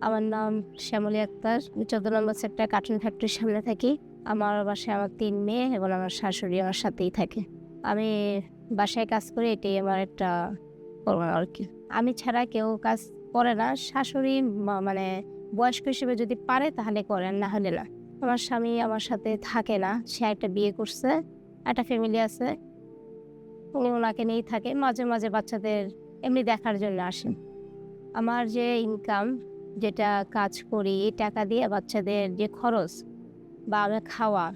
আমার নাম শ্যামলী আক্তার। আমি ১৪ নম্বর সেক্টর কার্টুন ফ্যাক্টরির সামনে থাকি। আমার বাসায় আমার ৩ মেয়ে এবং আমার শাশুড়ি আমার সাথেই থাকে। আমি বাসায় কাজ করি, এটাই আমার একটা কর্ম আরকি। আমি ছাড়া কেউ কাজ করে না। শাশুড়ি মানে বয়স্ক হিসেবে যদি পারে তাহলে করে, না হলে না। আমার স্বামী আমার সাথে থাকে না। সে একটা বিয়ে করছে, একটা ফ্যামিলি আছে। উনি ওনাকে নিয়েই থাকে। মাঝে, মাঝে বাচ্চাদের এমনি দেখার জন্য আসেন। আমার যে ইনকাম, যেটা কাজ করি, এই টাকা দিয়ে বাচ্চাদের যে খরচ বা আমার খাওয়া,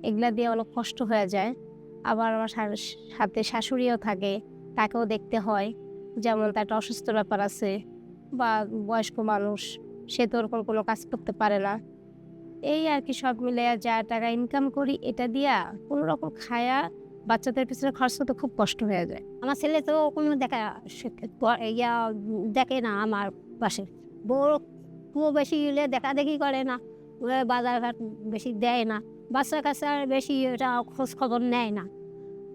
এগুলা দিয়ে অনেক কষ্ট হয়ে যায়। আবার আমার সাথে শাশুড়িও থাকে, তাকেও দেখতে হয়। যেমন তার একটা অসুস্থ ব্যাপার আছে বা বয়স্ক মানুষ, সে তো ওরকম কোনো কাজ করতে পারে না। এই আর কি, সব মিলাইয়া যা টাকা ইনকাম করি এটা দিয়া কোনোরকম খায়া বাচ্চাদের পিছনে খরচ করতে খুব কষ্ট হয়ে যায়। আমার ছেলে তো কোনো দেখা দেখে না আমার পাশে। বউ খুব বেশি হলে দেখাদেখি করে না। ও বাজারঘাট বেশি দেয় না। বাচ্চা-কাচ্চার বেশি এটা খোঁজ খবর নেয় না।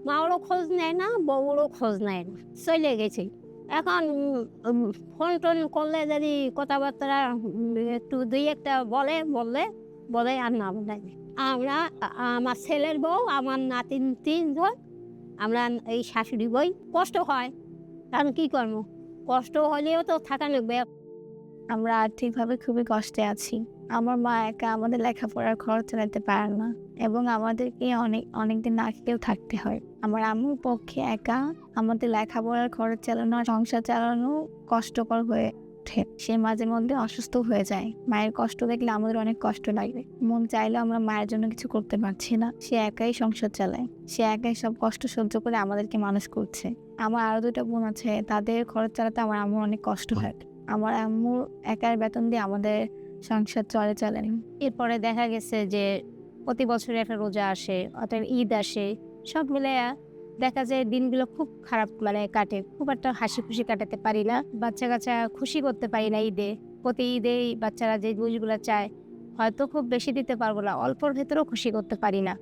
মাও খোঁজ নেয় না, বউরও খোঁজ নেয় না। চলে গেছে। এখন ফোন-টোন করলে যদি কথাবার্তা একটু ২-১ টা বলে আর না বলে। আমরা আমার ছেলের বউ, আমার নাতিন ৩ জন, আমরা এই শাশুড়ি বই। কষ্ট হয়, কারণ কি করব? কষ্ট হলেও তো থাকা লাগবে। আমরা আর্থিকভাবে খুবই কষ্টে আছি। আমার মা একা আমাদের লেখাপড়ার খরচ চালাতে পারে না এবং আমাদেরকে অনেকদিন না খেয়েও থাকতে হয়। আমার আম্মুর পক্ষে একা আমাদের লেখাপড়ার খরচ চালানো আর সংসার চালানো কষ্টকর হয়ে ওঠে। সে মাঝে মধ্যে অসুস্থ হয়ে যায়। মায়ের কষ্ট দেখলে আমাদের অনেক কষ্ট লাগে। মন চাইলেও আমরা মায়ের জন্য কিছু করতে পারছি না। সে একাই সংসার চালায়। সে একাই সব কষ্ট সহ্য করে আমাদেরকে মানুষ করছে। আমার আরো ২ টা বোন আছে, তাদের খরচ চালাতে আমার আম্মুর অনেক কষ্ট হয়। আমার আম্মুর একার বেতন দিয়ে আমাদের সংসার চলে না। এরপরে দেখা গেছে যে প্রতি বছরে একটা রোজা আসে, অর্থাৎ ঈদ আসে। সব মিলাইয়া দেখা যায় দিনগুলো খুব খারাপ কাটে। খুব একটা হাসি খুশি কাটাতে পারি না। বাচ্চা-কাচ্চা খুশি করতে পারি না ঈদে। প্রতি ঈদেই বাচ্চারা যে জিনিসগুলো চায়, হয়তো খুব বেশি দিতে পারবো না, অল্পর ভেতরেও খুশি করতে পারি না।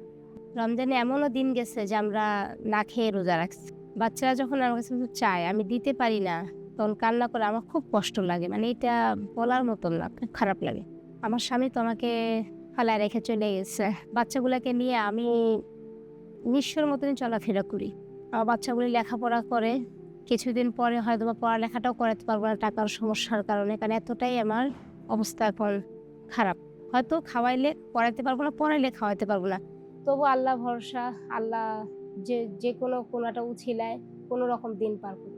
রমজানে এমনও দিন গেছে যে আমরা না খেয়ে রোজা রাখছি। বাচ্চারা যখন আমার কাছে কিছু চায়, আমি দিতে পারি না, তখন কান্না করে আমার খুব কষ্ট লাগে। এটা বলার মতন না, খুব খারাপ লাগে। আমার স্বামী তো আমাকে ফালায় রেখে চলে গেছে। বাচ্চাগুলাকে নিয়ে আমি নিঃস্বর মতনই চলাফেরা করি। আমার বাচ্চাগুলি লেখাপড়া করে। কিছুদিন পরে হয়তোবা পড়ালেখাটাও করাতে পারবো না টাকার সমস্যার কারণে। কারণ এতটাই আমার অবস্থা এখন খারাপ। হয়তো খাওয়াইলে পড়াইতে পারবো না, পড়াইলে খাওয়াইতে পারবো না। তবু আল্লাহ ভরসা, আল্লাহ যে কোনো একটা উছিলায় কোনো রকম দিন পার করতে